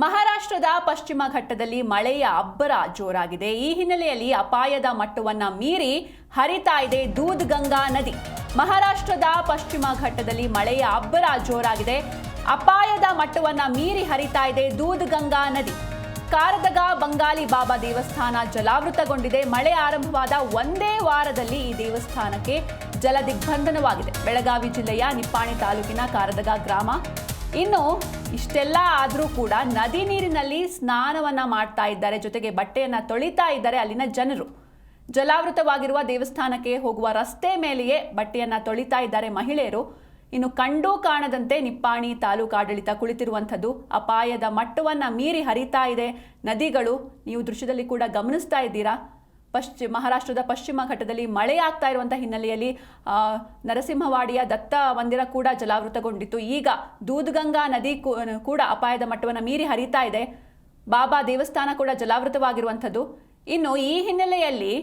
ಮಹಾರಾಷ್ಟ್ರದ ಪಶ್ಚಿಮ ಘಟ್ಟದಲ್ಲಿ ಮಳೆಯ ಅಬ್ಬರ ಜೋರಾಗಿದೆ. ಈ ಹಿನ್ನೆಲೆಯಲ್ಲಿ ಅಪಾಯದ ಮಟ್ಟವನ್ನ ಮೀರಿ ಹರಿತಾ ಇದೆ ದೂದ್ಗಂಗಾ ನದಿ. ಮಹಾರಾಷ್ಟ್ರದ ಪಶ್ಚಿಮ ಘಟ್ಟದಲ್ಲಿ ಮಳೆಯ ಅಬ್ಬರ ಜೋರಾಗಿದೆ. ಅಪಾಯದ ಮಟ್ಟವನ್ನ ಮೀರಿ ಹರಿತಾ ಇದೆ ದೂದ್ಗಂಗಾ ನದಿ. ಕಾರದಗ ಬಂಗಾಲಿ ಬಾಬಾ ದೇವಸ್ಥಾನ ಜಲಾವೃತಗೊಂಡಿದೆ. ಮಳೆ ಆರಂಭವಾದ ಒಂದೇ ವಾರದಲ್ಲಿ ಈ ದೇವಸ್ಥಾನಕ್ಕೆ ಜಲ ದಿಗ್ಬಂಧನವಾಗಿದೆ. ಬೆಳಗಾವಿ ಜಿಲ್ಲೆಯ ನಿಪ್ಪಾಣಿ ತಾಲೂಕಿನ ಕಾರದಗ ಗ್ರಾಮ. ಇನ್ನು ಇಷ್ಟೆಲ್ಲ ಆದರೂ ಕೂಡ ನದಿ ನೀರಿನಲ್ಲಿ ಸ್ನಾನವನ್ನ ಮಾಡ್ತಾ ಇದ್ದಾರೆ, ಜೊತೆಗೆ ಬಟ್ಟೆಯನ್ನ ತೊಳಿತಾ ಇದ್ದಾರೆ ಅಲ್ಲಿನ ಜನರು. ಜಲಾವೃತವಾಗಿರುವ ದೇವಸ್ಥಾನಕ್ಕೆ ಹೋಗುವ ರಸ್ತೆ ಮೇಲೆಯೇ ಬಟ್ಟೆಯನ್ನ ತೊಳಿತಾ ಇದ್ದಾರೆ ಮಹಿಳೆಯರು. ಇನ್ನು ಕಂಡು ಕಾಣದಂತೆ ನಿಪ್ಪಾಣಿ ತಾಲೂಕು ಆಡಳಿತ ಕುಳಿತಿರುವಂಥದ್ದು. ಅಪಾಯದ ಮಟ್ಟವನ್ನ ಮೀರಿ ಹರಿತಾ ಇದೆ ನದಿಗಳು. ನೀವು ದೃಶ್ಯದಲ್ಲಿ ಕೂಡ ಗಮನಿಸ್ತಾ ಇದ್ದೀರಾ. ಮಹಾರಾಷ್ಟ್ರದ ಪಶ್ಚಿಮ ಘಟ್ಟದಲ್ಲಿ ಮಳೆ ಆಗ್ತಾ ಇರುವಂಥ ಹಿನ್ನೆಲೆಯಲ್ಲಿ ನರಸಿಂಹವಾಡಿಯ ದತ್ತ ಮಂದಿರ ಕೂಡ ಜಲಾವೃತಗೊಂಡಿತ್ತು. ಈಗ ದೂದ್ಗಂಗಾ ನದಿ ಕೂಡ ಅಪಾಯದ ಮಟ್ಟವನ್ನು ಮೀರಿ ಹರಿತಾ ಇದೆ. ಬಾಬಾ ದೇವಸ್ಥಾನ ಕೂಡ ಜಲಾವೃತವಾಗಿರುವಂಥದ್ದು. ಇನ್ನು ಈ ಹಿನ್ನೆಲೆಯಲ್ಲಿ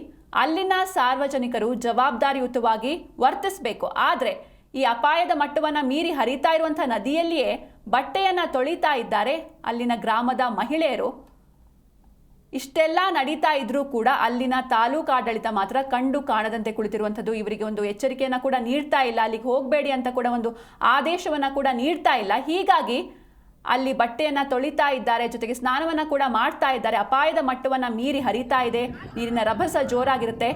ಅಲ್ಲಿನ ಸಾರ್ವಜನಿಕರು ಜವಾಬ್ದಾರಿಯುತವಾಗಿ ವರ್ತಿಸಬೇಕು. ಆದರೆ ಈ ಅಪಾಯದ ಮಟ್ಟವನ್ನು ಮೀರಿ ಹರಿತಾ ಇರುವಂಥ ನದಿಯಲ್ಲಿಯೇ ಬಟ್ಟೆಯನ್ನು ತೊಳಿತಾ ಇದ್ದಾರೆ ಅಲ್ಲಿನ ಗ್ರಾಮದ ಮಹಿಳೆಯರು. ಇಷ್ಟೆಲ್ಲ ನಡೀತಾ ಇದ್ರೂ ಕೂಡ ಅಲ್ಲಿನ ತಾಲೂಕು ಆಡಳಿತ ಮಾತ್ರ ಕಂಡು ಕಾಣದಂತೆ ಕುಳಿತಿರುವಂಥದ್ದು. ಇವರಿಗೆ ಒಂದು ಎಚ್ಚರಿಕೆಯನ್ನು ಕೂಡ ನೀಡ್ತಾ ಇಲ್ಲ, ಅಲ್ಲಿಗೆ ಹೋಗಬೇಡಿ ಅಂತ ಕೂಡ ಒಂದು ಆದೇಶವನ್ನು ಕೂಡ ನೀಡ್ತಾ ಇಲ್ಲ. ಹೀಗಾಗಿ ಅಲ್ಲಿ ಬಟ್ಟೆಯನ್ನು ತೊಳಿತಾ ಇದ್ದಾರೆ, ಜೊತೆಗೆ ಸ್ನಾನವನ್ನು ಕೂಡ ಮಾಡ್ತಾ ಇದ್ದಾರೆ. ಅಪಾಯದ ಮಟ್ಟವನ್ನು ಮೀರಿ ಹರಿತಾ ಇದೆ, ನೀರಿನ ರಭಸ ಜೋರಾಗಿರುತ್ತೆ.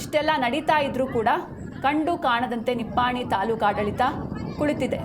ಇಷ್ಟೆಲ್ಲ ನಡೀತಾ ಇದ್ರೂ ಕೂಡ ಕಂಡು ಕಾಣದಂತೆ ನಿಪ್ಪಾಣಿ ತಾಲೂಕು ಆಡಳಿತ ಕುಳಿತಿದೆ.